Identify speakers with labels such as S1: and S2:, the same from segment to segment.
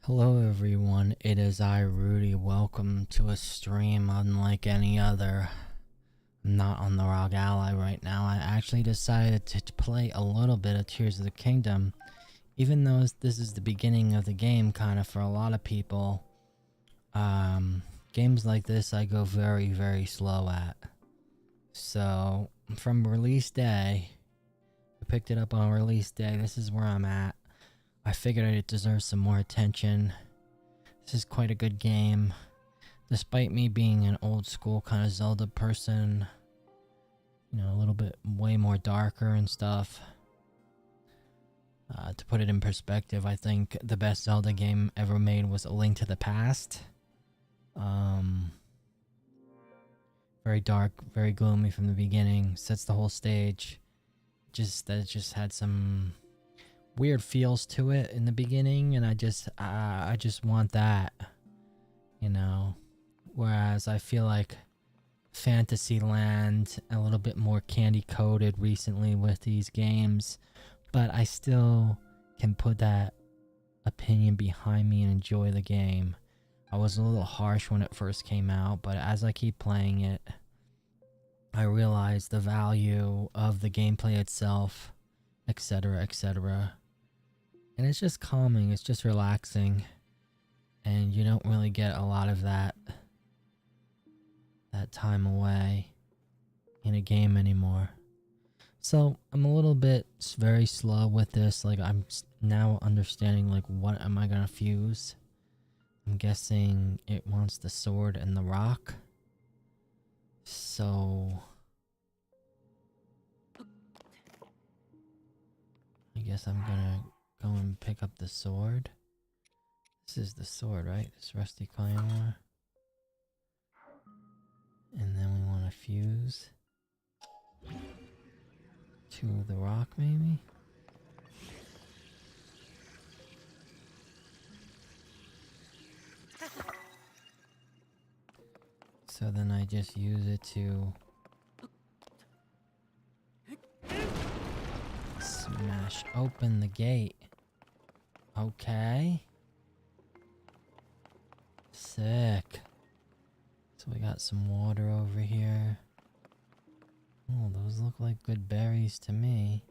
S1: Hello everyone, it is I, Rhoody. Welcome to a stream unlike any other. I'm not on the Rock Ally right now. I actually decided to play a little bit of Tears of the Kingdom. Even though this is the beginning of the game, kind of, for a lot of people. Games like this I go very, very slow at. So, from release day, I picked it up on release day, this is where I'm at. I figured it deserves some more attention. This is quite a good game. Despite me being an old school kind of Zelda person, you know, a little bit way more darker and stuff. To put it in perspective, I think the best Zelda game ever made was A Link to the Past. Very dark, very gloomy from the beginning, sets the whole stage. That just had some weird feels to it in the beginning, and I just want that, you know. Whereas I feel like Fantasyland a little bit more candy coated recently with these games, but I still can put that opinion behind me and enjoy the game. I was a little harsh when it first came out, but as I keep playing it, I realize the value of the gameplay itself, etc., etc. And it's just calming, it's just relaxing, and you don't really get a lot of that time away in a game anymore. So I'm a little bit very slow with this. Like, I'm now understanding, like, what am I gonna fuse? I'm guessing it wants the sword and the rock. So I guess I'm gonna go and pick up the sword. This is the sword, right? This rusty claymore. And then we want to fuse to the rock, maybe? So then I just use it to smash open the gate. Okay. Sick. So we got some water over here. Oh, those look like good berries to me.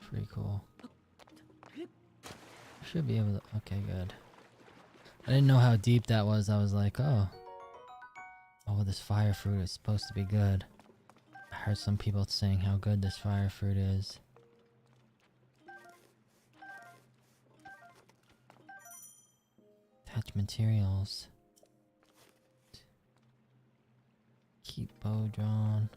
S1: Pretty cool. Should be able to... Okay, good. I didn't know how deep that was. I was like, oh, this fire fruit is supposed to be good. I heard some people saying how good this fire fruit is. Attach materials. Keep bow drawn.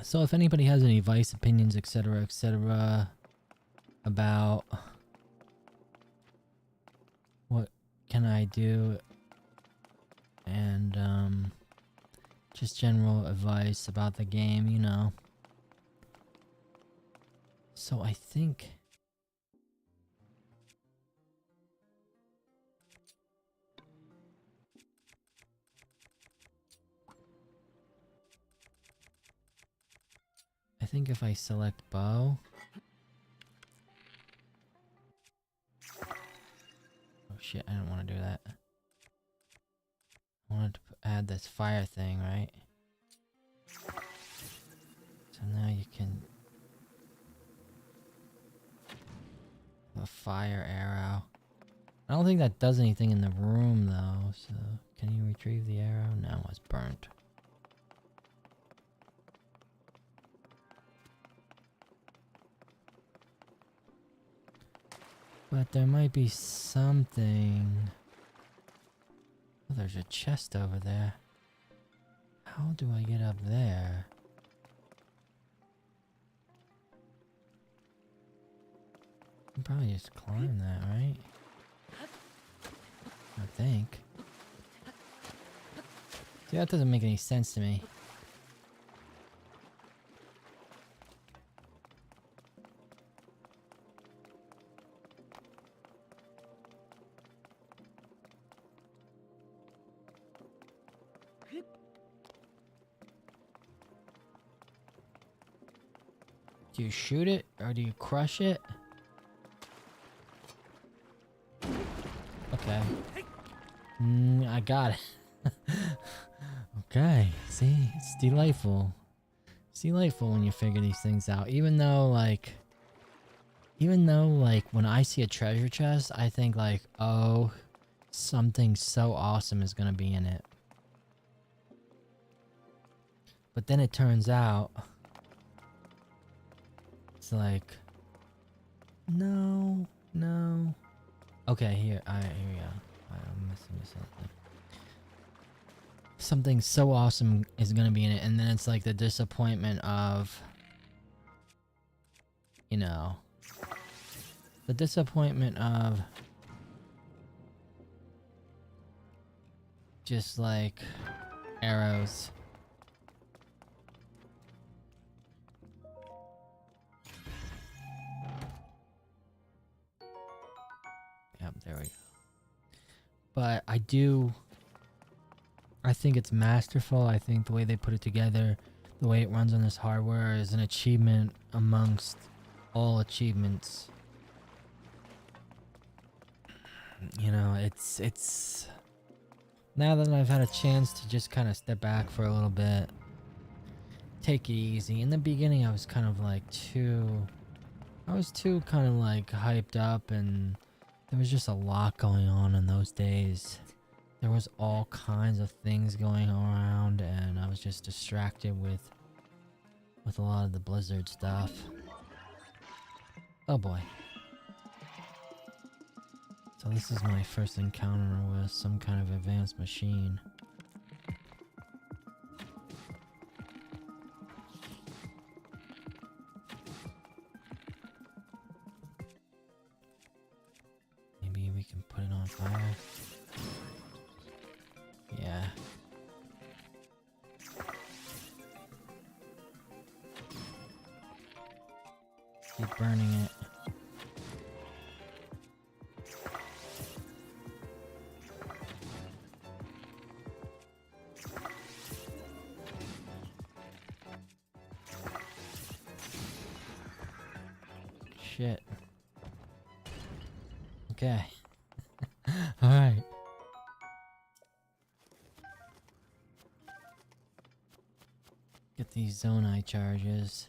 S1: So if anybody has any advice, opinions, etc., etc., about what can I do, and just general advice about the game, you know. So I think if I select bow... Oh shit, I don't want to do that. I wanted to add this fire thing, right? So now you can... A fire arrow. I don't think that does anything in the room though, so... Can you retrieve the arrow? No, it's burnt. But there might be something... Oh, there's a chest over there. How do I get up there? I can probably just climb that, right? I think. See, that doesn't make any sense to me. Do you shoot it or do you crush it? Okay. I got it. Okay, see, it's delightful. It's delightful when you figure these things out. Even though like when I see a treasure chest, I think like, oh, something so awesome is gonna be in it. But then it turns out it's like, no. Okay, here we go. I'm missing something. Something so awesome is gonna be in it, and then it's like the disappointment of, you know, the disappointment of just like arrows. Yep, there we go. But I think it's masterful. I think the way they put it together, the way it runs on this hardware is an achievement amongst all achievements. You know, it's now that I've had a chance to just kind of step back for a little bit, take it easy. In the beginning, I was kind of like too kind of like hyped up, and there was just a lot going on in those days. There was all kinds of things going around, and I was just distracted with a lot of the Blizzard stuff. Oh boy. So this is my first encounter with some kind of advanced machine. Maybe we can put it on fire. Yeah. Keep burning it. Shit. Okay. Alright. Get these Zonai charges.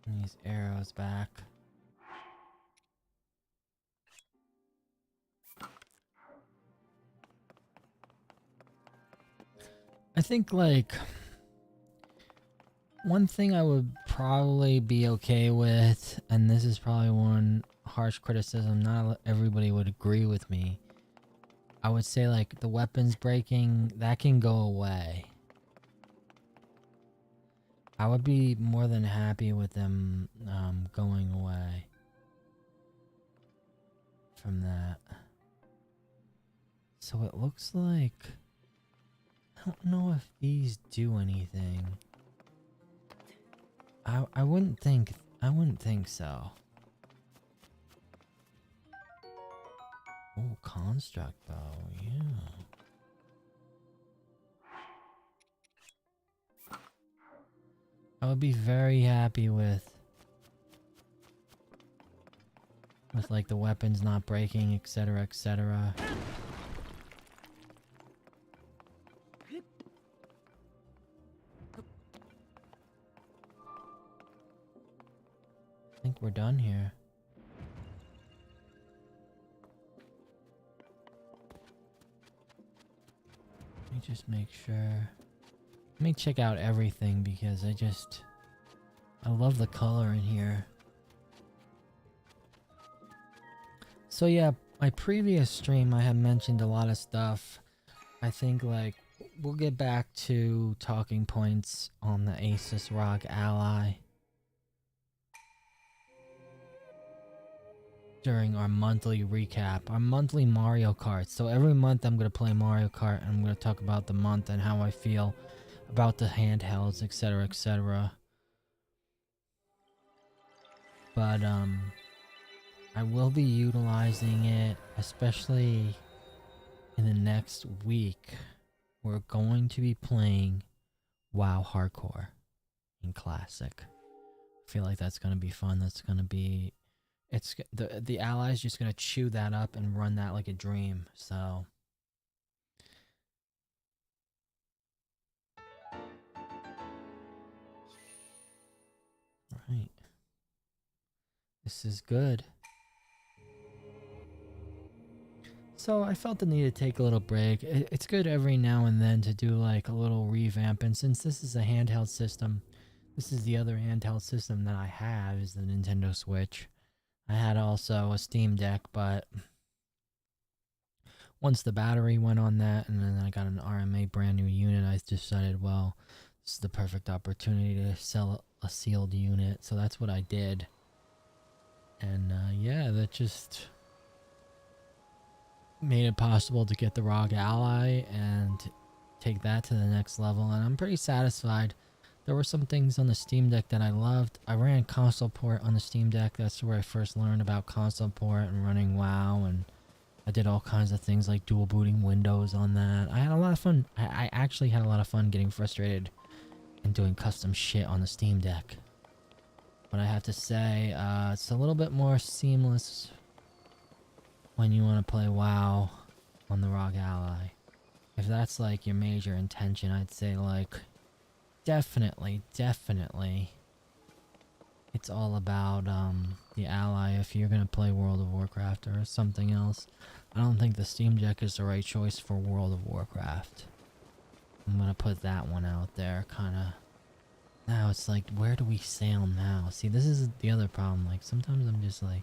S1: And these arrows back. I think like one thing I would probably be okay with, and this is probably one harsh criticism, not everybody would agree with me. I would say like the weapons breaking, that can go away. I would be more than happy with them going away from that. So it looks like, I don't know if these do anything. I wouldn't think so. Oh, construct bow, yeah. I would be very happy with like the weapons not breaking, etc, etc. I think we're done here. Let me just make sure. Let me check out everything because I love the color in here. So yeah, my previous stream I had mentioned a lot of stuff. I think like we'll get back to talking points on the Asus ROG Ally during our monthly recap, our monthly Mario Kart. So every month I'm going to play Mario Kart and I'm going to talk about the month and how I feel about the handhelds, etc, etc. But I will be utilizing it, especially in the next week. We're going to be playing WoW Hardcore in Classic. I feel like that's gonna be fun. That's gonna be the allies just gonna chew that up and run that like a dream. So right, this is good. So I felt the need to take a little break. It's good every now and then to do like a little revamp, and since this is a handheld system, this is the other handheld system that I have is the Nintendo Switch. I had also a Steam Deck, but once the battery went on that and then I got an RMA brand new unit, I decided, well, this is the perfect opportunity to sell a sealed unit. So that's what I did. And yeah, that just made it possible to get the ROG Ally and take that to the next level. And I'm pretty satisfied. There were some things on the Steam Deck that I loved. I ran console port on the Steam Deck. That's where I first learned about console port and running WoW, and I did all kinds of things like dual booting Windows on that. I had a lot of fun. I actually had a lot of fun getting frustrated and doing custom shit on the Steam Deck. But I have to say, it's a little bit more seamless when you want to play WoW on the ROG Ally. If that's like your major intention, I'd say like definitely it's all about the Ally if you're gonna play World of Warcraft or something else. I don't think the Steam Deck is the right choice for World of Warcraft. I'm gonna put that one out there, kinda. Now it's like, where do we sail now? See, this is the other problem. Like, sometimes I'm just like,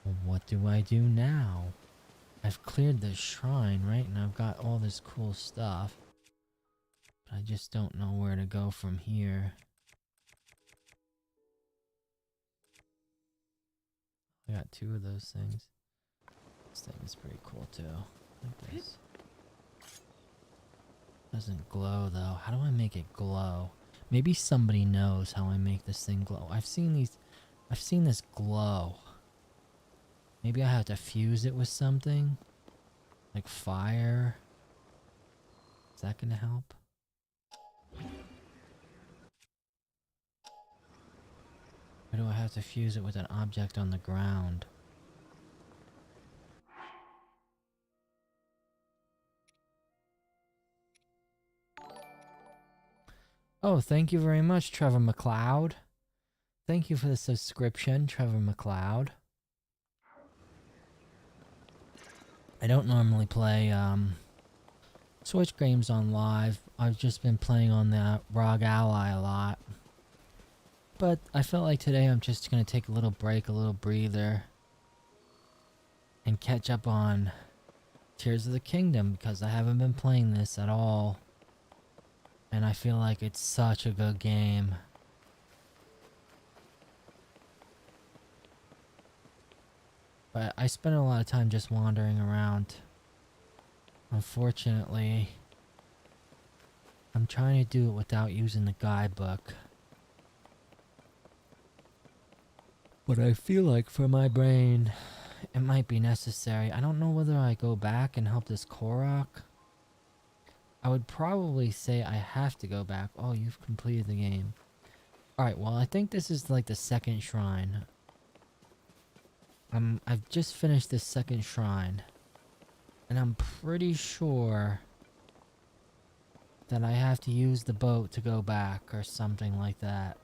S1: well, what do I do now? I've cleared the shrine, right? And I've got all this cool stuff. But I just don't know where to go from here. I got two of those things. This thing is pretty cool too. Like this. Doesn't glow though. How do I make it glow? Maybe somebody knows how I make this thing glow. I've seen this glow. Maybe I have to fuse it with something? Like fire? Is that gonna help? Or do I have to fuse it with an object on the ground? Oh, thank you very much, Trevor McLeod. Thank you for the subscription, Trevor McLeod. I don't normally play Switch games on live. I've just been playing on the ROG Ally a lot. But I felt like today I'm just gonna take a little break, a little breather, and catch up on Tears of the Kingdom because I haven't been playing this at all. And I feel like it's such a good game. But I spent a lot of time just wandering around. Unfortunately, I'm trying to do it without using the guidebook. But I feel like for my brain, it might be necessary. I don't know whether I go back and help this Korok. I would probably say I have to go back. Oh, you've completed the game. Alright, well, I think this is like the second shrine. I've just finished this second shrine. And I'm pretty sure that I have to use the boat to go back or something like that.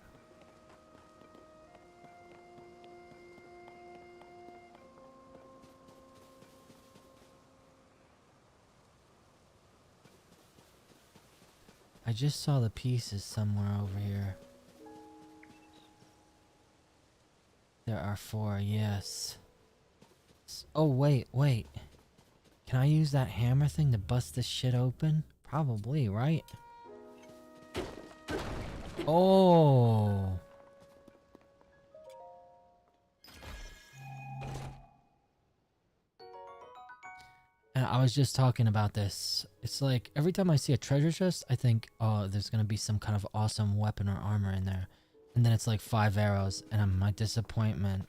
S1: I just saw the pieces somewhere over here. There are 4, yes. Oh, wait. Can I use that hammer thing to bust this shit open? Probably, right? Oh! And I was just talking about this. It's like, every time I see a treasure chest, I think, oh, there's gonna be some kind of awesome weapon or armor in there. And then it's like 5 arrows, and my disappointment.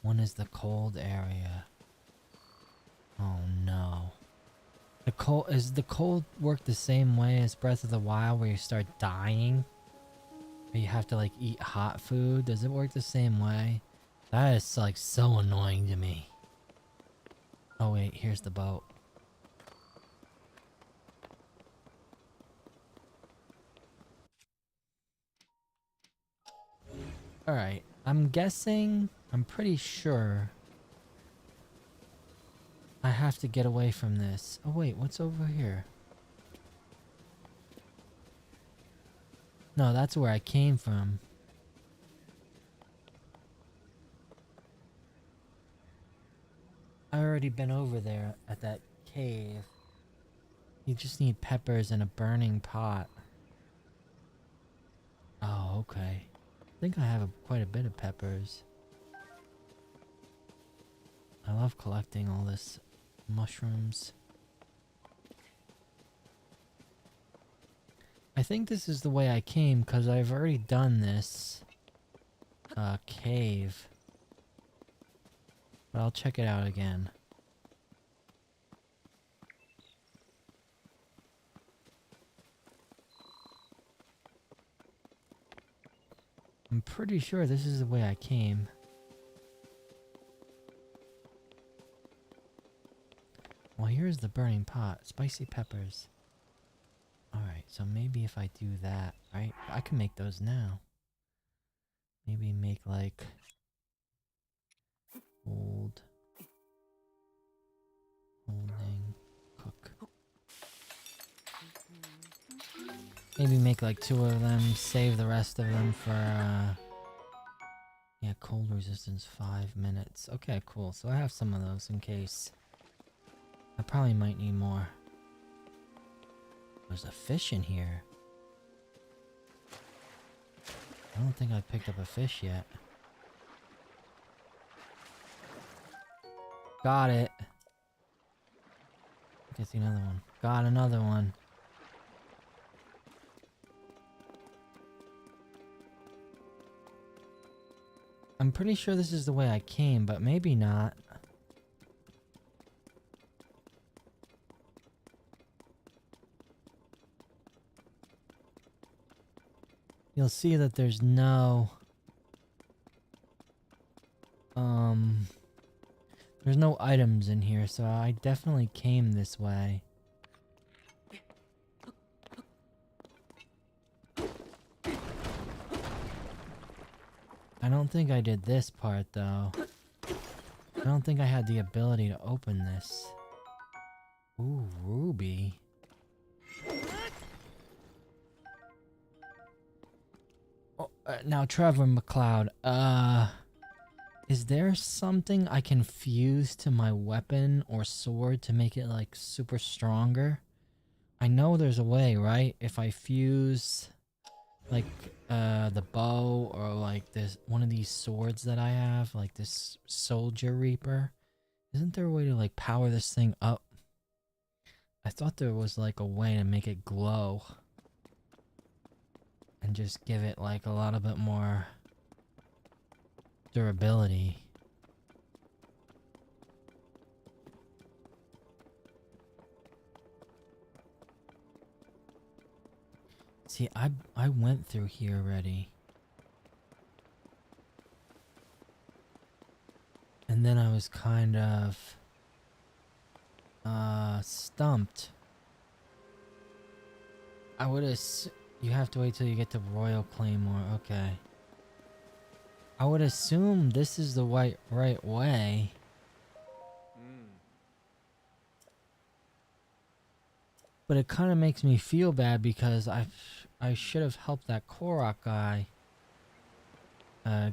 S1: One is the cold area. Oh no. The cold work the same way as Breath of the Wild where you start dying? Or you have to like eat hot food? Does it work the same way? That is like so annoying to me. Oh wait, here's the boat. Alright, I'm guessing, I'm pretty sure I have to get away from this. Oh wait, what's over here? No, that's where I came from. I already been over there at that cave. You just need peppers and a burning pot. Oh, okay. I think I have quite a bit of peppers. I love collecting all this mushrooms. I think this is the way I came because I've already done this cave. But I'll check it out again. I'm pretty sure this is the way I came. Well, here's the burning pot. Spicy peppers. Alright, so maybe if I do that, right? I can make those now. Maybe make like holding, cook. Maybe make like 2 of them, save the rest of them for yeah, cold resistance 5 minutes. Okay, cool. So I have some of those in case. I probably might need more. There's a fish in here. I don't think I picked up a fish yet. Got it. Get another one. Got another one. I'm pretty sure this is the way I came, but maybe not. You'll see that there's no there's no items in here, so I definitely came this way. I don't think I did this part though. I don't think I had the ability to open this. Ooh, ruby. Oh, now Trevor McLeod, is there something I can fuse to my weapon or sword to make it like super stronger? I know there's a way, right? If I fuse like the bow or like this one of these swords that I have, like this soldier reaper, isn't there a way to like power this thing up? I thought there was like a way to make it glow and just give it like a little bit more durability. See, I went through here already. And then I was kind of stumped. I would have you have to wait till you get to Royal Claymore. Okay. I would assume this is the right way. But it kind of makes me feel bad because I should have helped that Korok guy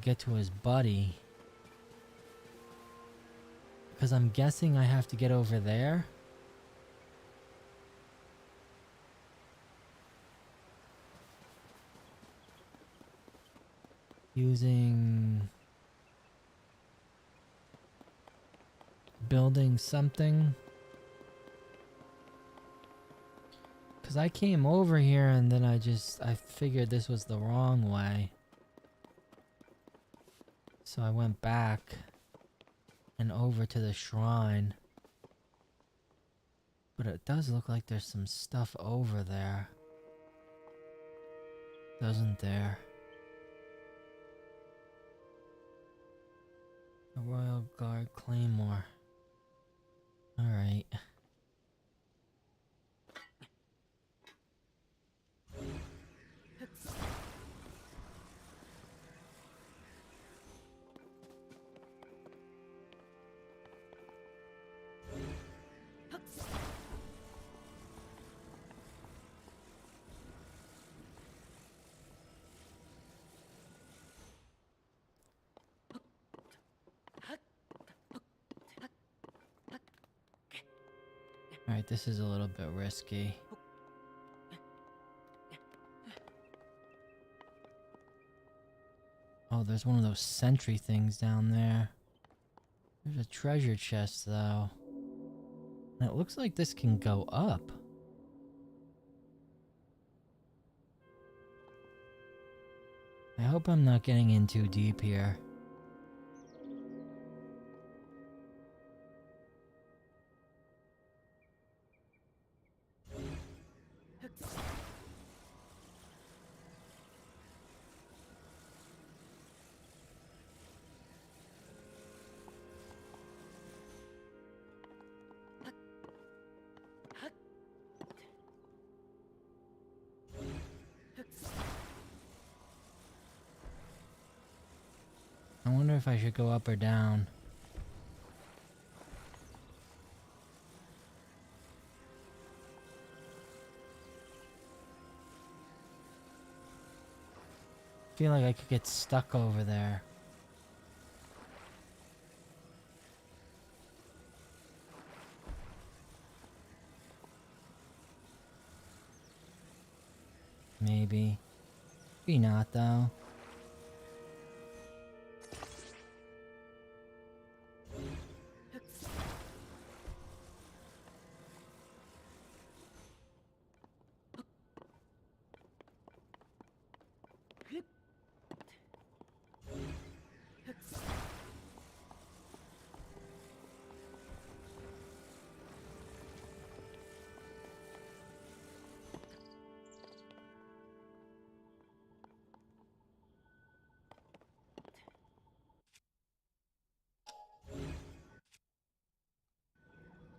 S1: get to his buddy. Because I'm guessing I have to get over there. Using building something. Because I came over here and then I figured this was the wrong way. So I went back and over to the shrine. But it does look like there's some stuff over there. Doesn't there? A Royal Guard Claymore. Alright. Alright, this is a little bit risky. Oh, there's one of those sentry things down there. There's a treasure chest, though. And it looks like this can go up. I hope I'm not getting in too deep here. I wonder if I should go up or down. I feel like I could get stuck over there. Maybe. Maybe not, though.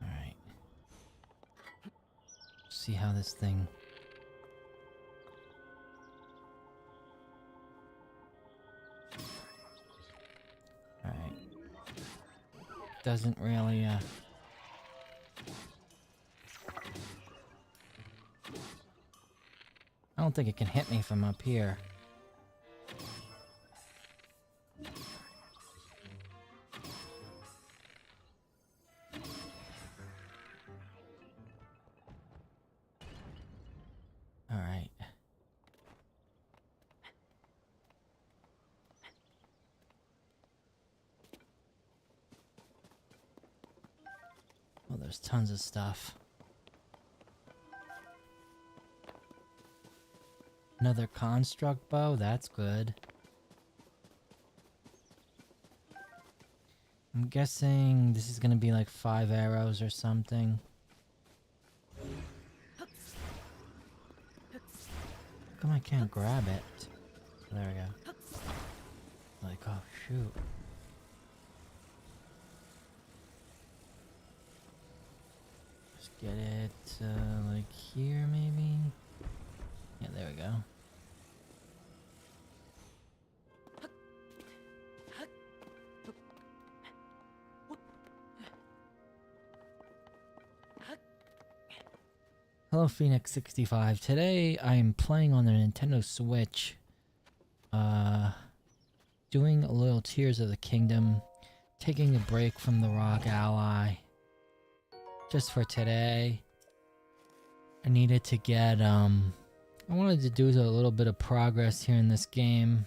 S1: Alright. See how this thing... Alright. Doesn't really, I don't think it can hit me from up here. Alright. Well, there's tons of stuff. Another construct bow? That's good. I'm guessing this is gonna be like 5 arrows or something. How come I can't grab it? There we go. Like, oh shoot. Just get it, like here maybe? Yeah, there we go. Hello Phoenix65. Today I am playing on the Nintendo Switch. Doing a little Tears of the Kingdom. Taking a break from the Rock Ally. Just for today. I needed to get, I wanted to do a little bit of progress here in this game.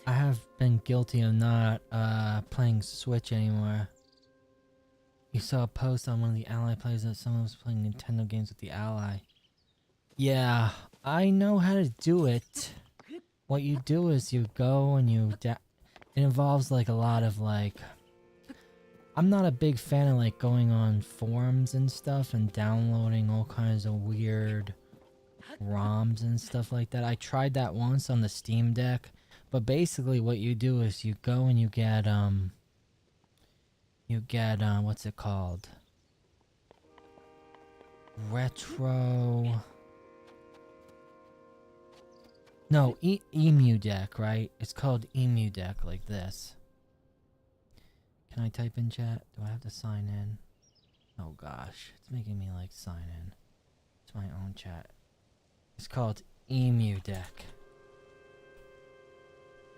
S1: I have been guilty of not playing Switch anymore. You saw a post on one of the Ally players that someone was playing Nintendo games with the Ally. Yeah, I know how to do it. What you do is you go and it involves like a lot of like, I'm not a big fan of like going on forums and stuff and downloading all kinds of weird ROMs and stuff like that. I tried that once on the Steam Deck, but basically what you do is you go and you get what's it called? Retro. No, Emu Deck, right? It's called Emu Deck, like this. Can I type in chat? Do I have to sign in? Oh gosh, it's making me like sign in to my own chat. It's called Emu Deck.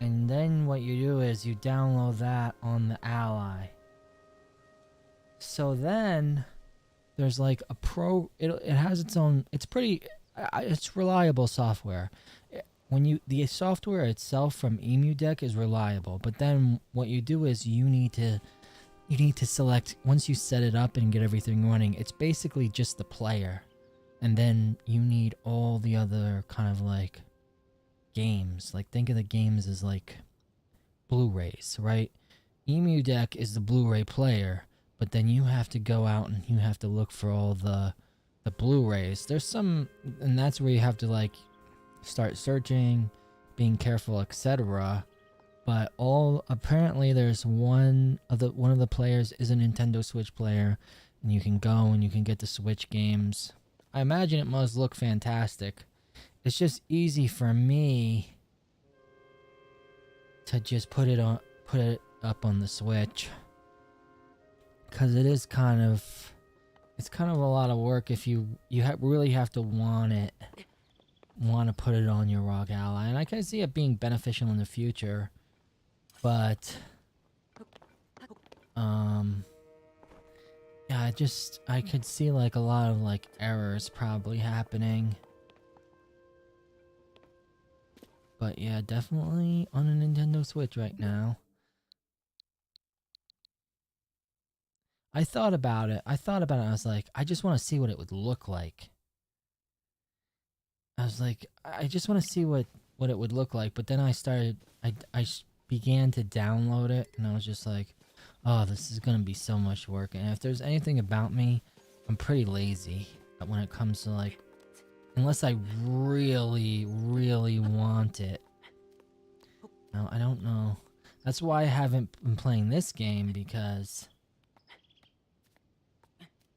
S1: And then what you do is you download that on the Ally. So then there's like a it has its own, it's pretty, it's reliable software. The software itself from Emu Deck is reliable, but then what you do is you need to select, once you set it up and get everything running, it's basically just the player. And then you need all the other kind of like games. Like think of the games as like Blu-rays, right? Emu Deck is the Blu-ray player, but then you have to go out and you have to look for all the Blu-rays. There's some, and that's where you have to like start searching, being careful, etc. But apparently there's one of the players is a Nintendo Switch player, and you can go and you can get the Switch games. I imagine it must look fantastic. It's just easy for me to just put it up on the Switch, because it is kind of, it's kind of a lot of work if you really have to want to put it on your ROG Ally, and I can see it being beneficial in the future, but yeah, I could see like a lot of like errors probably happening. But yeah, definitely on a Nintendo Switch right now. I thought about it. I was like, I just want to see what it would look like. I was like, I just want to see what it would look like. But then I began to download it, and I was just like, oh, this is going to be so much work. And if there's anything about me, I'm pretty lazy when it comes to like, unless I really, really want it. No, I don't know. That's why I haven't been playing this game, because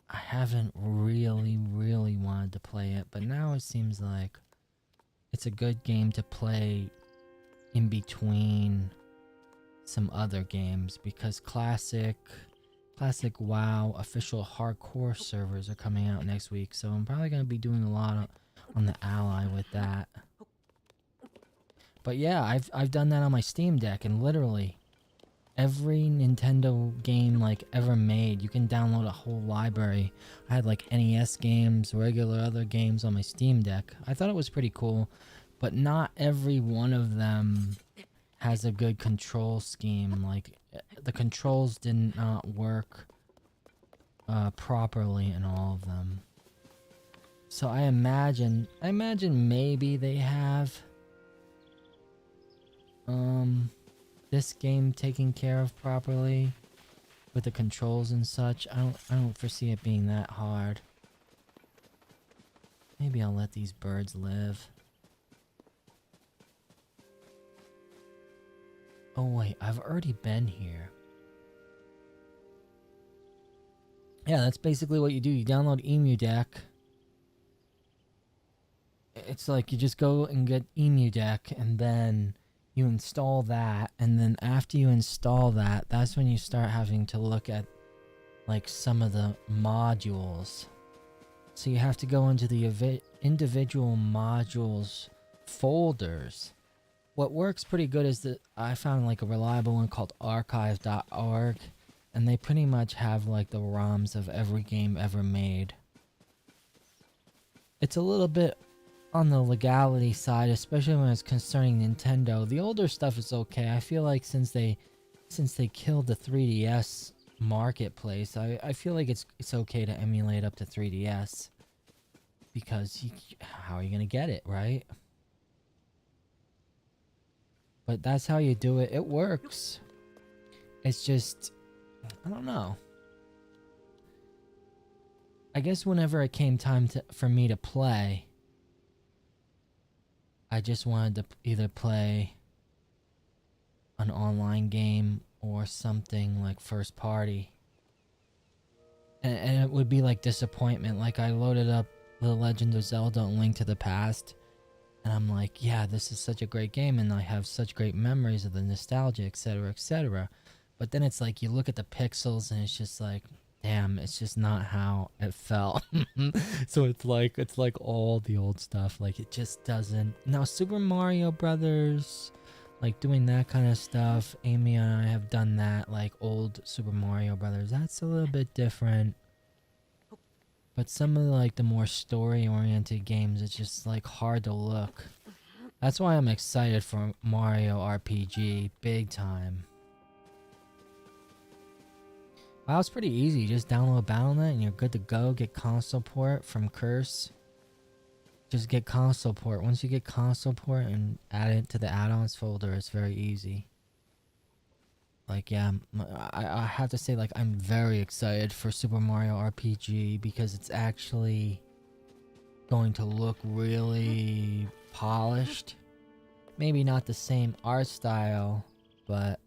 S1: I haven't really, really wanted to play it. But now it seems like it's a good game to play in between some other games, because classic WoW official hardcore servers are coming out next week, so I'm probably going to be doing a lot on the Ally with that. But yeah, I've done that on my Steam Deck, and literally every Nintendo game like ever made, you can download a whole library. I had like NES games, regular other games on my Steam Deck. I thought it was pretty cool, but not every one of them has a good control scheme. Like the controls did not work properly in all of them. So I imagine maybe they have this game taken care of properly with the controls and such. I don't foresee it being that hard. Maybe I'll let these birds live. Oh wait, I've already been here. Yeah, that's basically what you do. You download Emu Deck. It's like you just go and get Emu Deck, and then you install that, and then after you install that, that's when you start having to look at like some of the modules. So you have to go into the individual modules folders. What works pretty good is that I found like a reliable one called archive.org, and they pretty much have like the ROMs of every game ever made. It's a little bit on the legality side, especially when it's concerning Nintendo. The older stuff is okay. I feel like since they killed the 3DS marketplace, I feel like it's okay to emulate up to 3DS because how are you gonna get it, right? But that's how you do it. It works. It's just, I don't know. I guess whenever it came time for me to play, I just wanted to either play an online game or something like first party. And it would be like disappointment. Like I loaded up The Legend of Zelda and Link to the Past, and I'm like, yeah, this is such a great game, and I have such great memories of the nostalgia, etc., etc. But then it's like you look at the pixels, and it's just like, damn, it's just not how it felt. So it's like all the old stuff. Like it just doesn't. Now Super Mario Brothers, like doing that kind of stuff. Amy and I have done that, like old Super Mario Brothers. That's a little bit different. But some of like the more story-oriented games, it's just like hard to look. That's why I'm excited for Mario RPG, big time. Wow, it's pretty easy. Just download Battle.net and you're good to go. Get console port from Curse. Just get console port. Once you get console port and add it to the add-ons folder, it's very easy. Like, yeah, I have to say, like, I'm very excited for Super Mario RPG because it's actually going to look really polished. Maybe not the same art style, but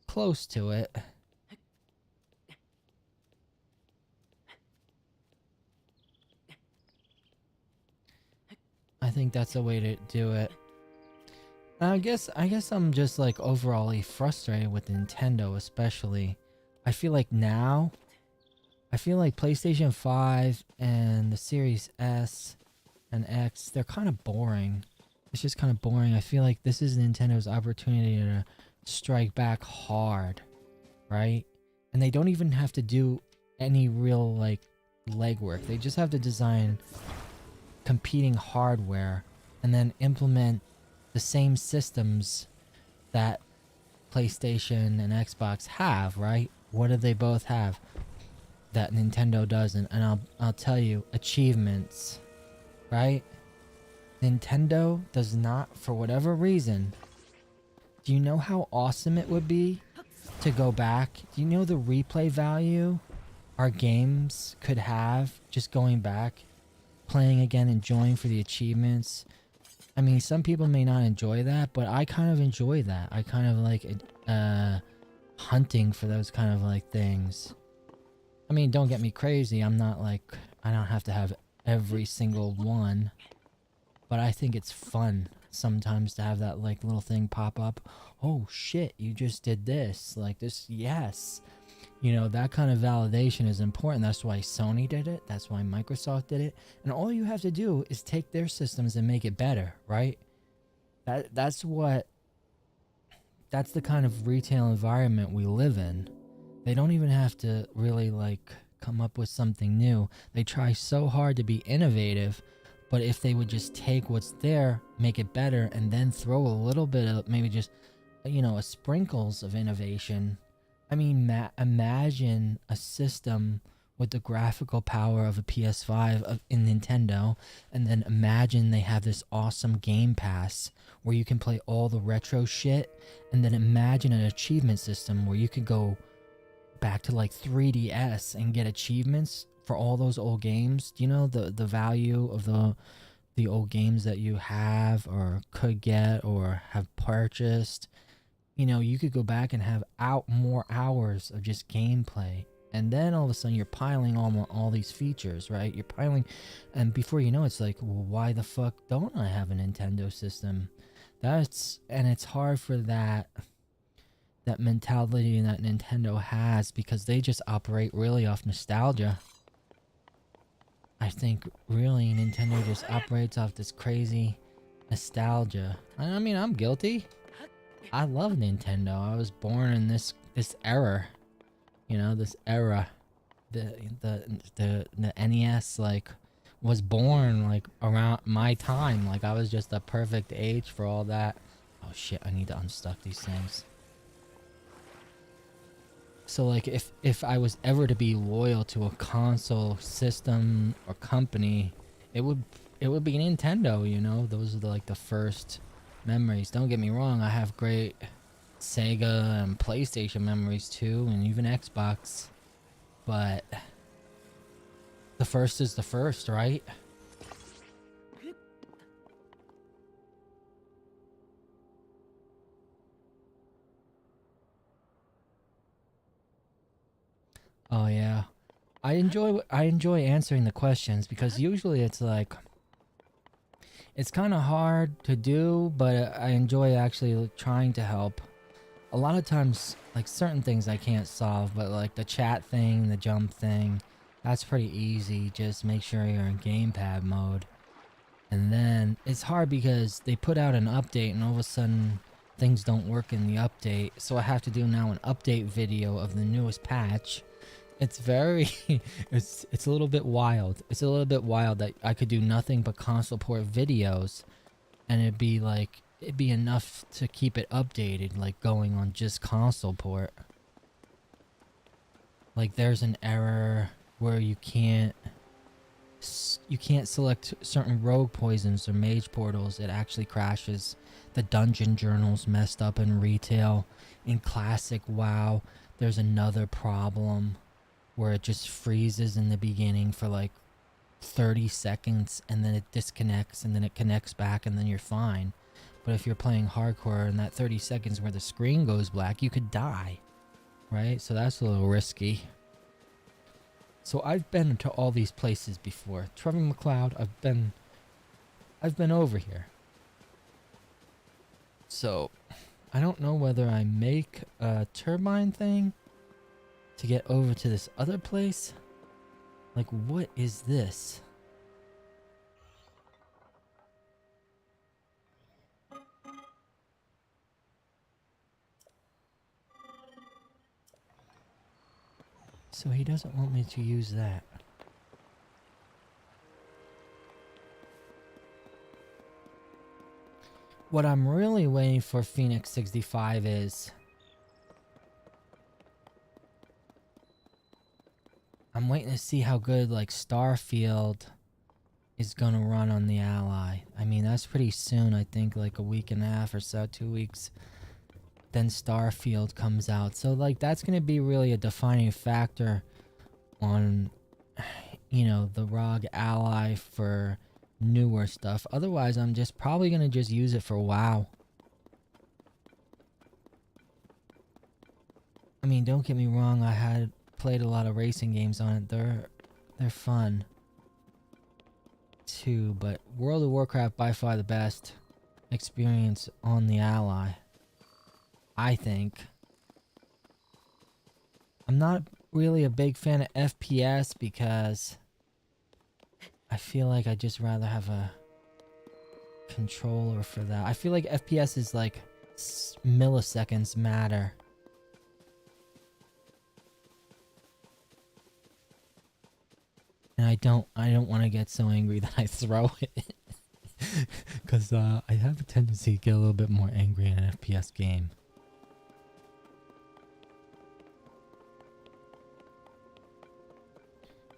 S1: close to it. I think that's the way to do it. I guess I'm just like overall frustrated with Nintendo, especially. I feel like now, I feel like PlayStation 5 and the Series S and X, they're kind of boring. It's just kind of boring. I feel like this is Nintendo's opportunity to strike back hard, right? And they don't even have to do any real like legwork. They just have to design competing hardware and then implement the same systems that PlayStation and Xbox have, right? What do they both have that Nintendo doesn't? And I'll tell you, achievements, right? Nintendo does not, for whatever reason. Do you know how awesome it would be to go back? Do you know the replay value our games could have just going back, playing again, enjoying for the achievements? I mean, some people may not enjoy that, but I kind of enjoy that. I kind of like hunting for those kind of like things. I mean, don't get me crazy. I'm not like, I don't have to have every single one, but I think it's fun sometimes to have that like little thing pop up. Oh shit, you just did this. Like this, yes. You know, that kind of validation is important. That's why Sony did it. That's why Microsoft did it. And all you have to do is take their systems and make it better, right? That's the kind of retail environment we live in. They don't even have to really like come up with something new. They try so hard to be innovative, but if they would just take what's there, make it better, and then throw a little bit of maybe just, you know, a sprinkles of innovation. I mean, imagine a system with the graphical power of a PS5 in Nintendo, and then imagine they have this awesome Game Pass where you can play all the retro shit, and then imagine an achievement system where you could go back to like 3DS and get achievements for all those old games. Do you know the value of the old games that you have or could get or have purchased? You know, you could go back and have more hours of just gameplay, and then all of a sudden you're piling all these features, right? You're piling, and before you know it's like, well, why the fuck don't I have a Nintendo system? And it's hard for that mentality that Nintendo has, because they just operate really off nostalgia. I think really Nintendo just operates off this crazy nostalgia. I mean, I'm guilty. I love Nintendo. I was born in this era, you know, this era. The NES like was born like around my time. Like I was just a perfect age for all that. Oh shit! I need to unstuck these things. So like if I was ever to be loyal to a console system or company, it would it would be Nintendo, you know? Those are like the first memories. Don't get me wrong, I have great Sega and PlayStation memories too, and even Xbox. But the first is the first, right? Oh yeah. I enjoy answering the questions because usually it's like it's kind of hard to do, but I enjoy actually trying to help. A lot of times, like certain things I can't solve, but like the chat thing, the jump thing, that's pretty easy. Just make sure you're in gamepad mode. And then it's hard because they put out an update and all of a sudden things don't work in the update. So I have to do now an update video of the newest patch. It's very it's a little bit wild. It's a little bit wild that I could do nothing but console port videos and it'd be enough to keep it updated, like going on just console port. Like there's an error where you can't select certain rogue poisons or mage portals. It actually crashes. The dungeon journal's messed up in retail. In classic WoW, there's another problem where it just freezes in the beginning for like 30 seconds and then it disconnects and then it connects back and then you're fine. But if you're playing hardcore and that 30 seconds where the screen goes black, you could die, right? So that's a little risky. So I've been to all these places before. Trevor McLeod, I've been over here. So I don't know whether I make a turbine thing to get over to this other place. Like, what is this? So he doesn't want me to use that. What I'm really waiting for Phoenix 65 is... I'm waiting to see how good, like, Starfield is gonna run on the Ally. I mean, that's pretty soon, I think, like a week and a half or so, 2 weeks. Then Starfield comes out. So, like, that's gonna be really a defining factor on, you know, the ROG Ally for newer stuff. Otherwise, I'm just probably gonna just use it for WoW. I mean, don't get me wrong, I had played a lot of racing games on it. They're fun too, but World of Warcraft by far the best experience on the Ally, I think. I'm not really a big fan of FPS because I feel like I'd just rather have a controller for that. I feel like FPS is like milliseconds matter. And I don't want to get so angry that I throw it. Because I have a tendency to get a little bit more angry in an FPS game.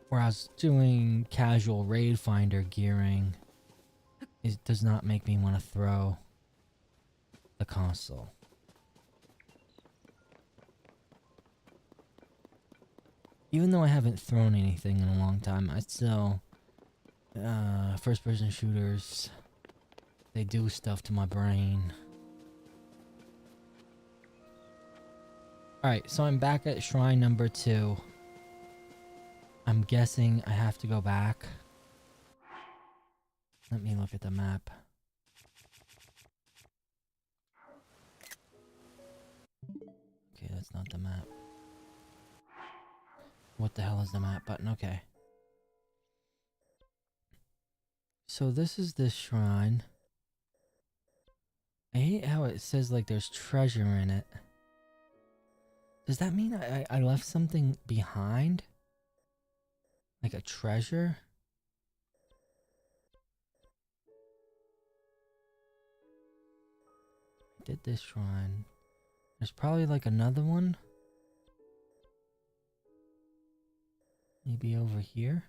S1: Whereas doing casual raid finder gearing, it does not make me want to throw the console. Even though I haven't thrown anything in a long time, I still... first-person shooters, they do stuff to my brain. Alright, so I'm back at shrine number 2. I'm guessing I have to go back. Let me look at the map. Okay, that's not the map. What the hell is the map button? Okay. So this is this shrine. I hate how it says like there's treasure in it. Does that mean I left something behind? Like a treasure? I did this shrine. There's probably like another one. Maybe over here?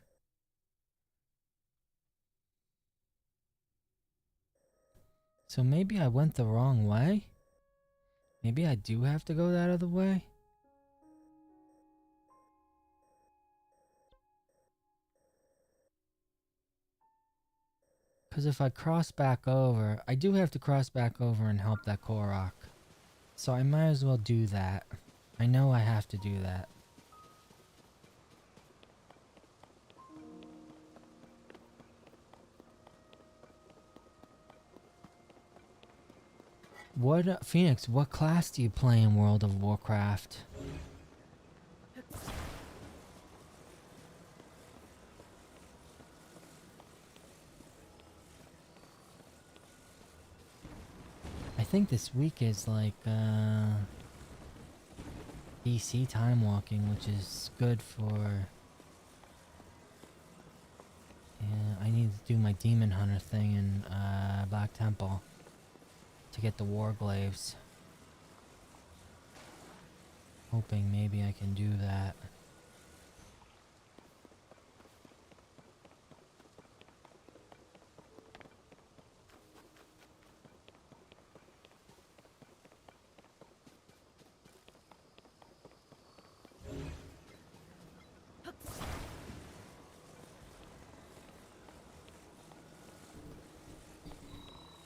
S1: So maybe I went the wrong way? Maybe I do have to go that other way? Because if I cross back over, I do have to cross back over and help that Korok. So I might as well do that. I know I have to do that. What, Phoenix, what class do you play in World of Warcraft? I think this week is like, DC time walking, which is good for... Yeah, I need to do my Demon Hunter thing in, Black Temple to get the Warglaves. Hoping maybe I can do that.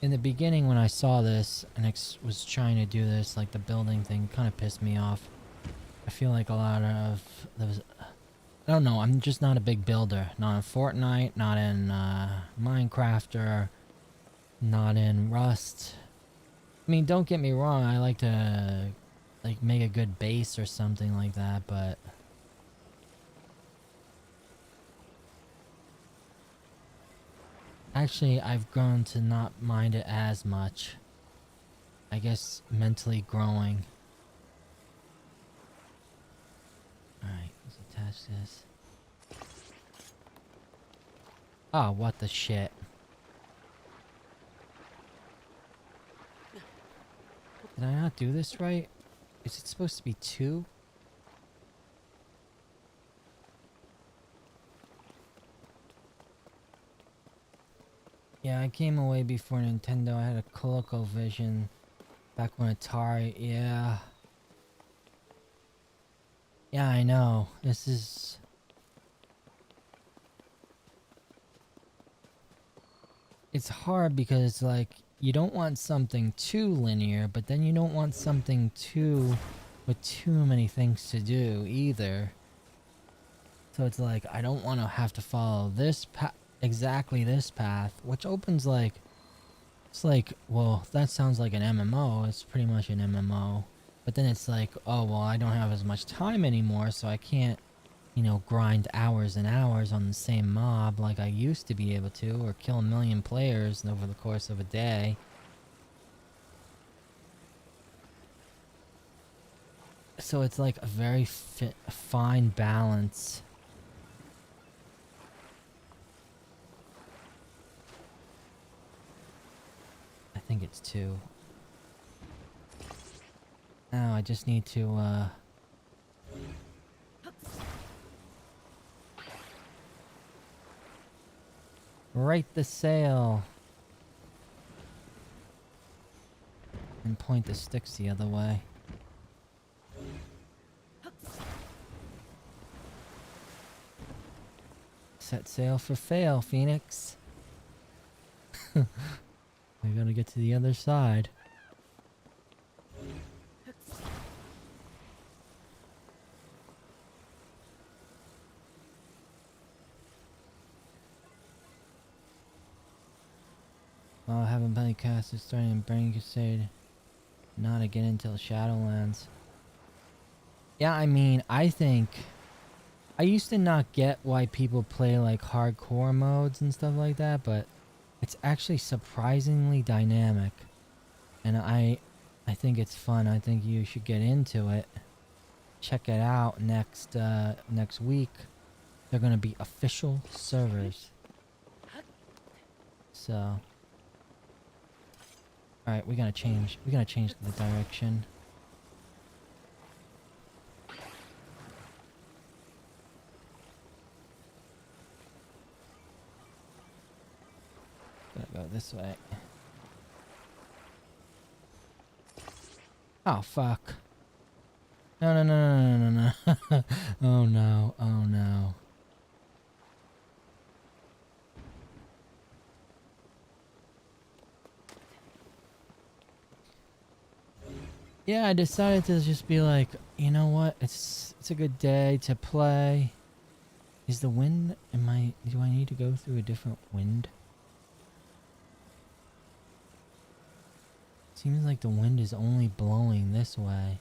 S1: In the beginning when I saw this and was trying to do this, like the building thing kind of pissed me off. I feel like a lot of those... I don't know, I'm just not a big builder. Not in Fortnite, not in Minecraft, or not in Rust. I mean, don't get me wrong, I like to like make a good base or something like that, but... Actually, I've grown to not mind it as much. I guess mentally growing. Alright, let's attach this. Oh, what the shit. Did I not do this right? Is it supposed to be 2? Yeah, I came away before Nintendo. I had a ColecoVision back when Atari... Yeah. Yeah, I know. This is... It's hard because it's like, you don't want something too linear, but then you don't want something too... with too many things to do either. So it's like, I don't want to have to follow this path, exactly this path, which opens like... It's like, well, that sounds like an MMO. It's pretty much an MMO. But then it's like, oh, well, I don't have as much time anymore, so I can't, you know, grind hours and hours on the same mob like I used to be able to, or kill 1 million players over the course of a day. So it's like a very fine balance. I think it's 2. Now I just need to, right the sail. And point the sticks the other way. Set sail for fail, Phoenix. We gotta get to the other side. While I haven't played cast, it's starting to Brain Crusade. Not again until Shadowlands. Yeah, I mean, I think... I used to not get why people play like hardcore modes and stuff like that, but it's actually surprisingly dynamic. And I think it's fun. I think you should get into it. Check it out next week. They're gonna be official servers. So... Alright, we gotta change the direction. Go this way. Oh, fuck. No, no, no, no, no, no, no. Oh, no. Oh, no. Yeah, I decided to just be like, you know what? It's a good day to play. Is the wind... Do I need to go through a different wind? Seems like the wind is only blowing this way.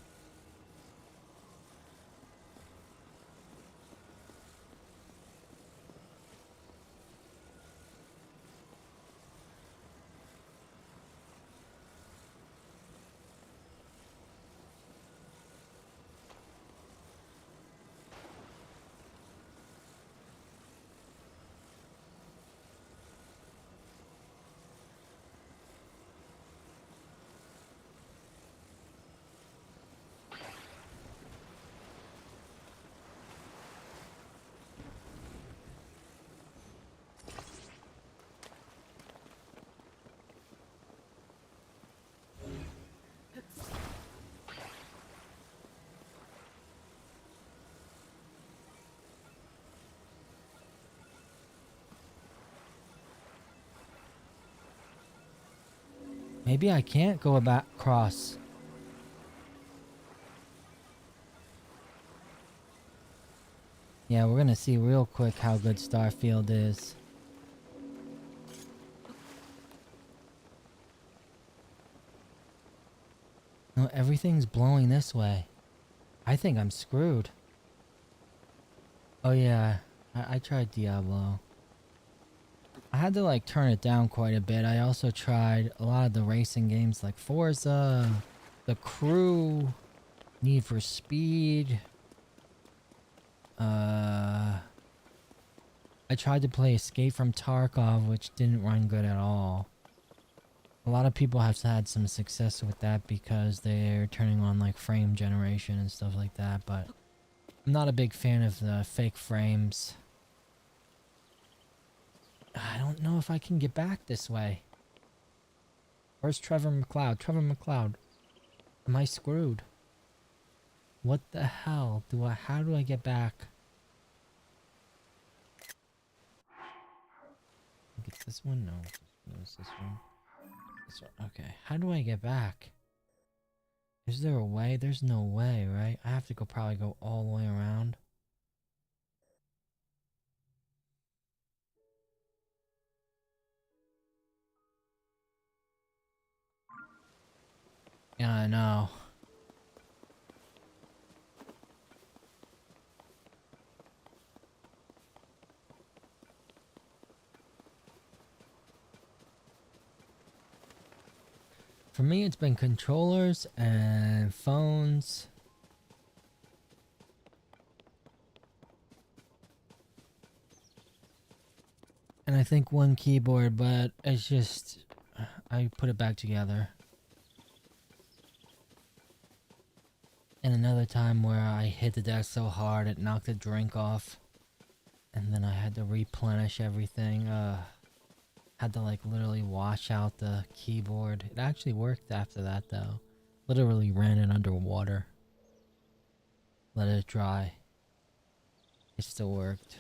S1: Maybe I can't go back across. Yeah, we're gonna see real quick how good Starfield is. No, everything's blowing this way. I think I'm screwed. Oh yeah, I tried Diablo. I had to like turn it down quite a bit. I also tried a lot of the racing games like Forza, The Crew, Need for Speed. I tried to play Escape from Tarkov, which didn't run good at all. A lot of people have had some success with that because they're turning on like frame generation and stuff like that, but I'm not a big fan of the fake frames. I don't know if I can get back this way. Where's Trevor McLeod? Trevor McLeod. Am I screwed? What the hell? How do I get back? I think it's this one? No. It's this one. This one. Okay. How do I get back? Is there a way? There's no way, right? I have to probably go all the way around. Yeah, I know. For me, it's been controllers and phones. And I think one keyboard, but it's just... I put it back together. And another time where I hit the deck so hard it knocked the drink off. And then I had to replenish everything. Had to like literally wash out the keyboard. It actually worked after that though. Literally ran it under water. Let it dry. It still worked.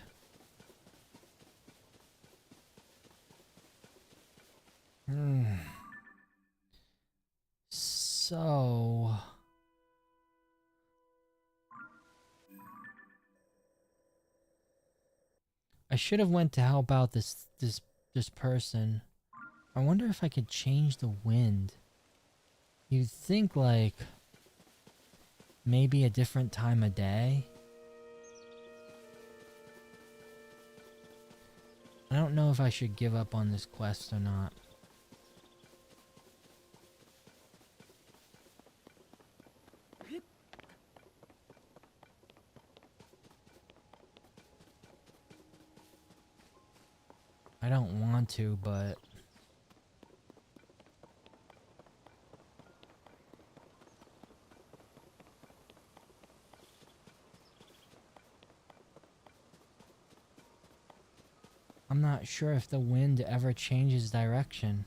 S1: So... I should have went to help out this person. I wonder if I could change the wind. You'd think like maybe a different time of day. I don't know if I should give up on this quest or not. I don't want to, but... I'm not sure if the wind ever changes direction.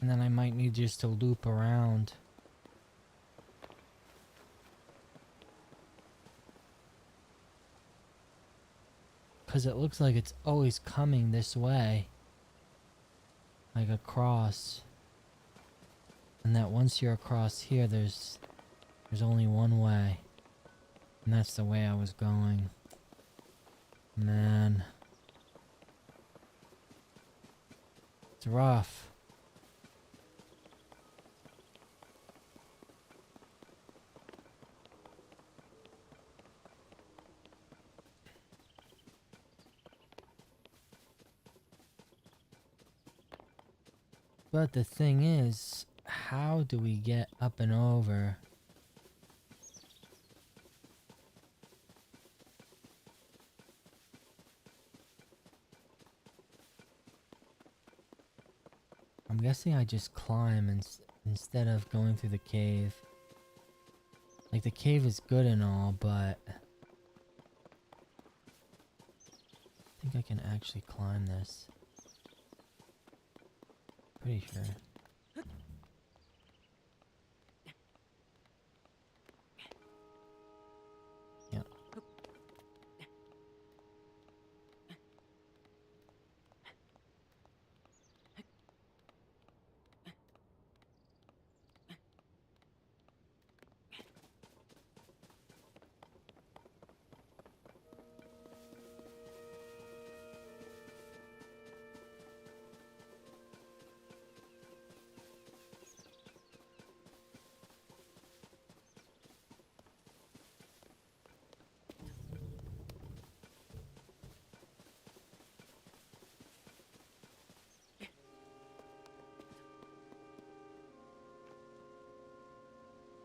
S1: And then I might need just to loop around. Because it looks like it's always coming this way. Like across. And that once you're across here, there's only one way. And that's the way I was going. Man. It's rough. But the thing is, how do we get up and over? I'm guessing I just climb instead of going through the cave. Like, the cave is good and all, but I think I can actually climb this. Pretty sure. Yeah.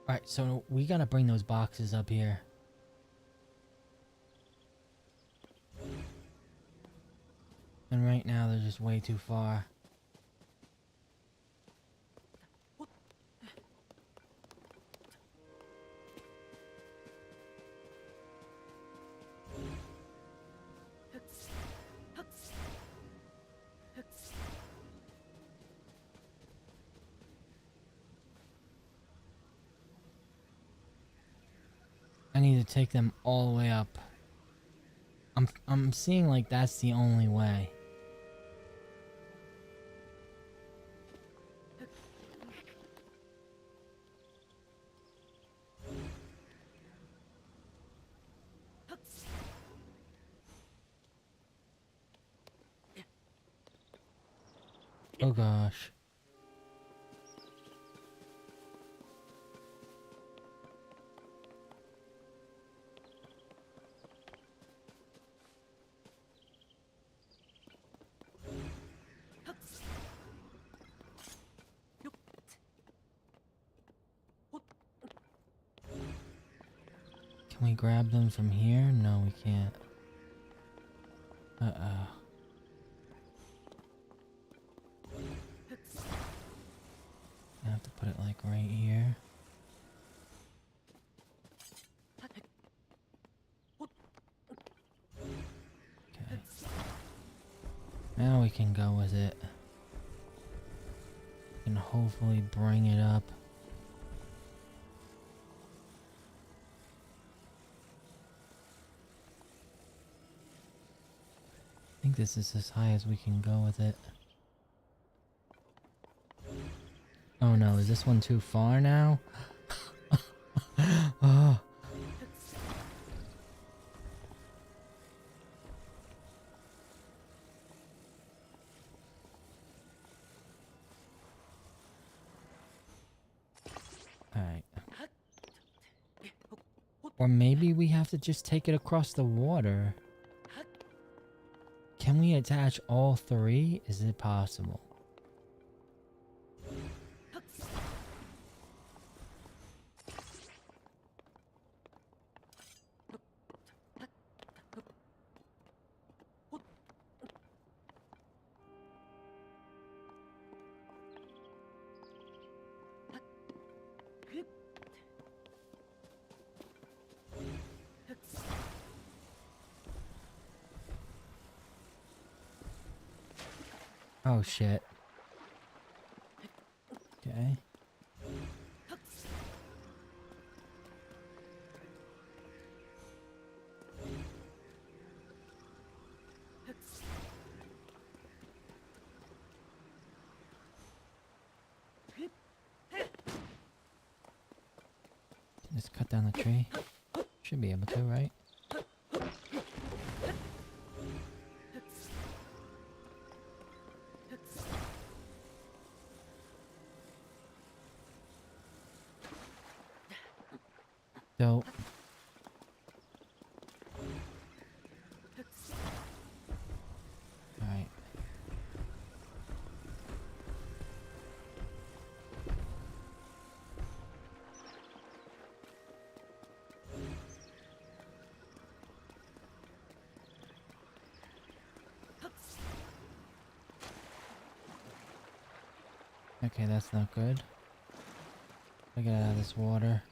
S1: Alright, so we gotta bring those boxes up here. And right now they're just way too far. I need to take them all the way up. I'm seeing like that's the only way. Oh gosh. Can we grab them from here? No, we can't. Uh-oh. I have to put it like right here. Okay. Now we can go with it. And hopefully bring it up. I think this is as high as we can go with it. Oh no, is this one too far now? Oh. Alright. Or maybe we have to just take it across the water. Can we attach all three? Is it possible? Oh shit. Okay. Just cut down the tree. Should be able to, right? Dope. Alright. Okay, that's not good. I get out of this water.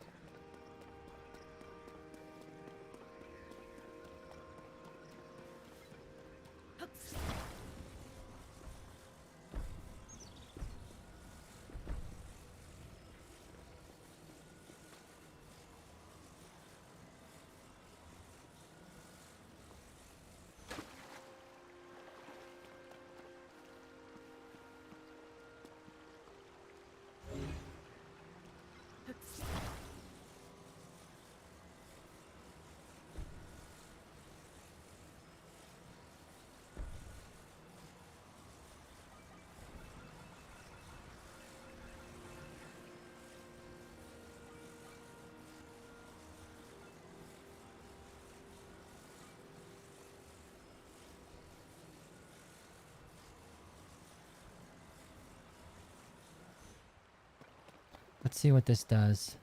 S1: Let's see what this does.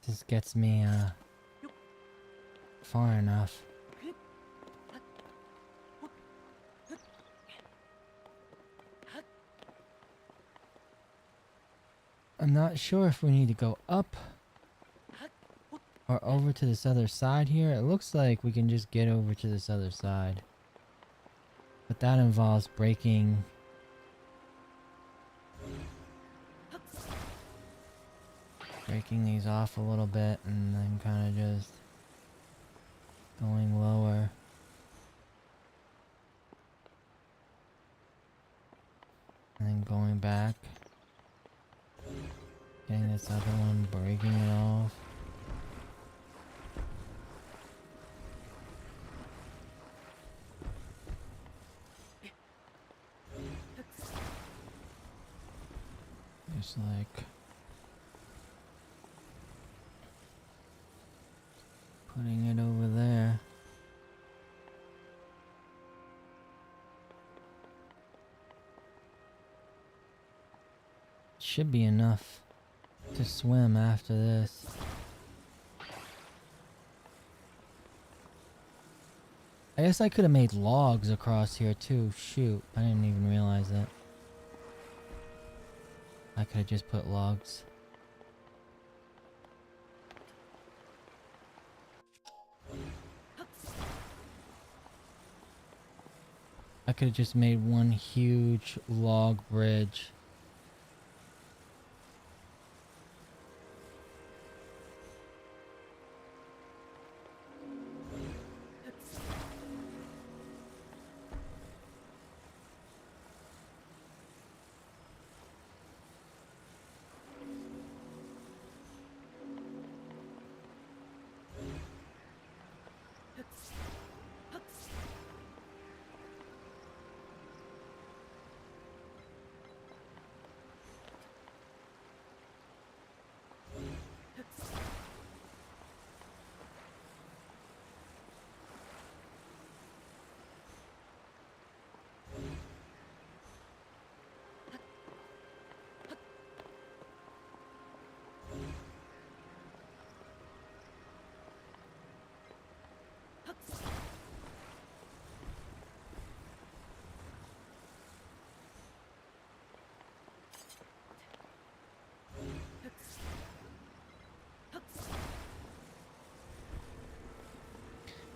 S1: This gets me far enough. I'm not sure if we need to go up or over to this other side here. It looks like we can just get over to this other side. But that involves breaking these off a little bit and then kind of just going lower. And then going back. Getting this other one, breaking it off. Just like putting it over there. Should be enough to swim after this. I guess I could have made logs across here too. Shoot, I didn't even realize that. I could have just put logs. I could have just made one huge log bridge.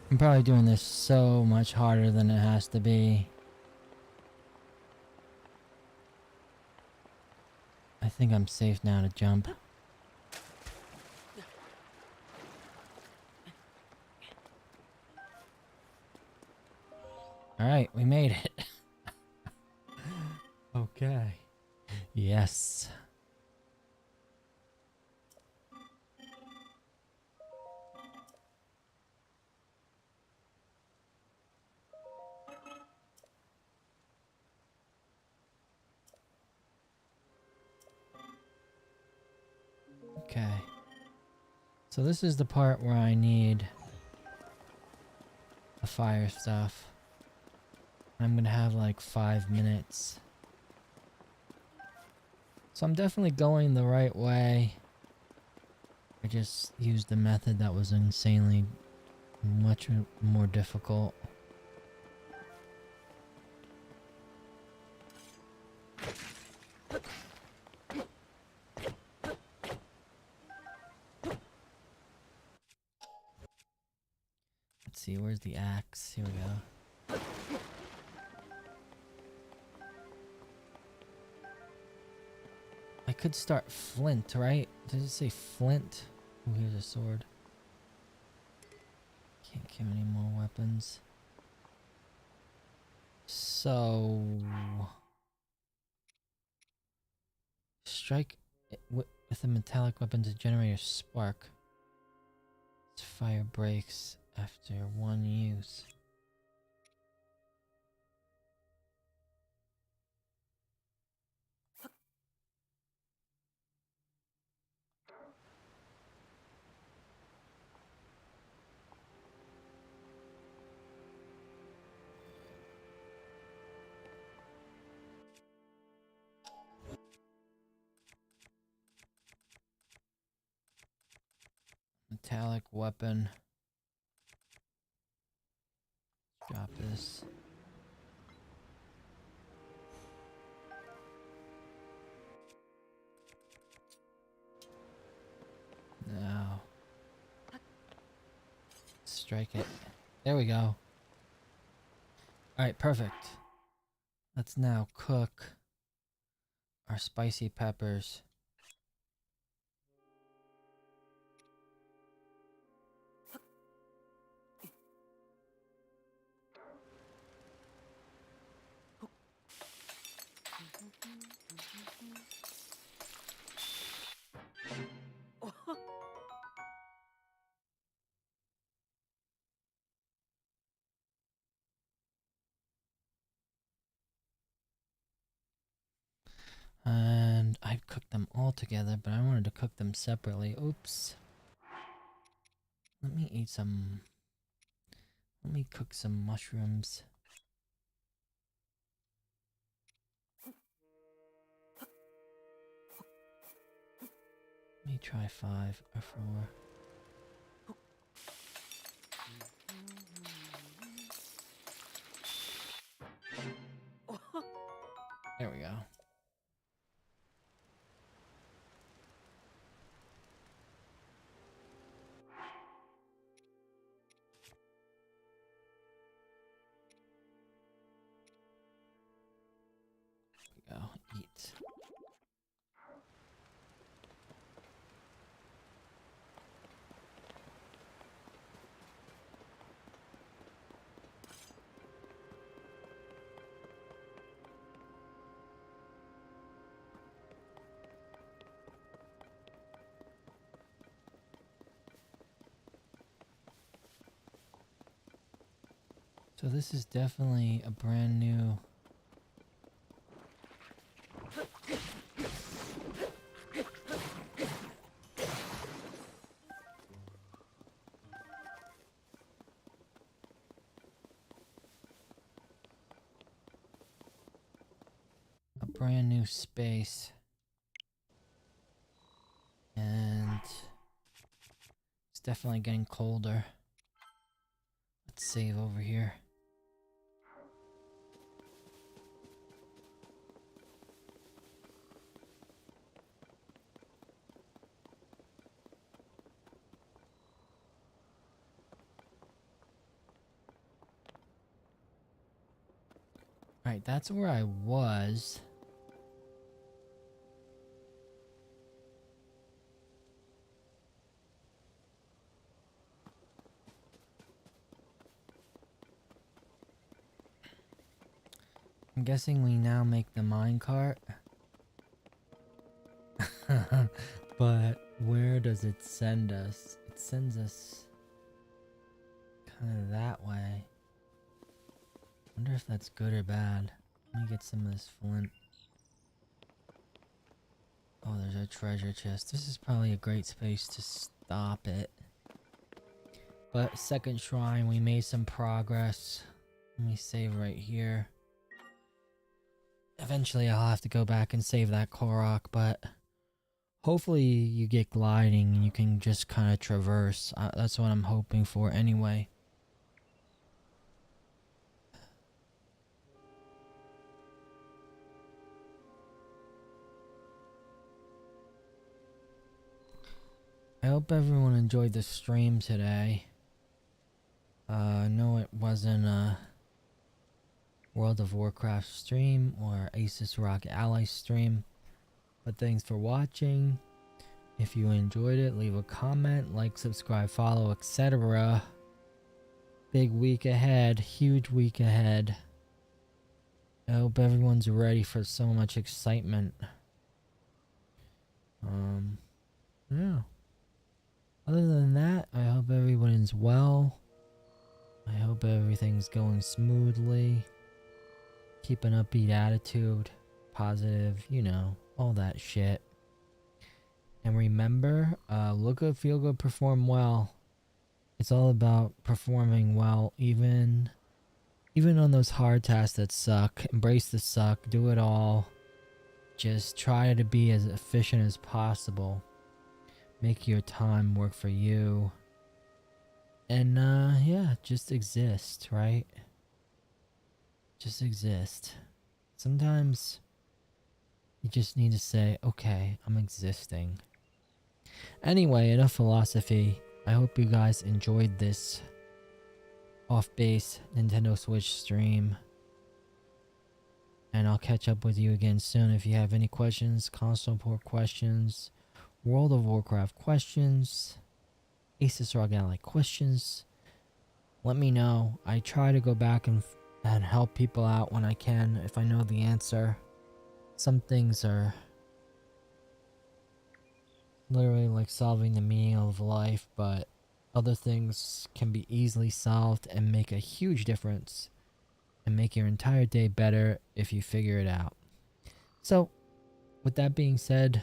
S1: I'm probably doing this so much harder than it has to be. I think I'm safe now to jump. Alright, we made it. Okay. Yes. Okay. So this is the part where I need the fire stuff. I'm gonna have like 5 minutes. So I'm definitely going the right way. I just used the method that was insanely much more difficult. Let's see, where's the axe? Here we go. I could start flint, right? Does it say flint? Oh, here's a sword. Can't kill any more weapons. So... strike it with a metallic weapon to generate a spark. Its fire breaks after one use. Metallic weapon. Drop this. Now. Strike it. There we go. Alright, perfect. Let's now cook our spicy peppers. And I've cooked them all together, but I wanted to cook them separately. Oops. Let me eat some... Let me cook some mushrooms. Let me try 5 or 4. There we go. There we go. Eat. So this is definitely a brand new... a brand new space. And it's definitely getting colder. Let's save over here. Right, that's where I was. I'm guessing we now make the minecart. But where does it send us? It sends us kind of that way. Wonder if that's good or bad. Let me get some of this flint. Oh, there's a treasure chest. This is probably a great space to stop it. But second shrine, we made some progress. Let me save right here. Eventually I'll have to go back and save that Korok, but hopefully you get gliding and you can just kind of traverse. That's what I'm hoping for anyway. I hope everyone enjoyed the stream today. I know it wasn't a World of Warcraft stream or Asus Rock Ally stream, but thanks for watching. If you enjoyed it, leave a comment, like, subscribe, follow, etc. Big week ahead, huge week ahead. I hope everyone's ready for so much excitement. Yeah. Other than that, I hope everyone's well. I hope everything's going smoothly. Keep an upbeat attitude, positive, you know, all that shit. And remember, look good, feel good, perform well. It's all about performing well, even on those hard tasks that suck. Embrace the suck, do it all. Just try to be as efficient as possible. Make your time work for you. And yeah, just exist, right? Just exist. Sometimes you just need to say, okay, I'm existing. Anyway, enough philosophy. I hope you guys enjoyed this off-base Nintendo Switch stream. And I'll catch up with you again soon. If you have any questions, console port questions, World of Warcraft questions, Asus ROG Ally questions, let me know. I try to go back and help people out when I can if I know the answer. Some things are literally like solving the meaning of life, but other things can be easily solved and make a huge difference and make your entire day better if you figure it out. So, with that being said,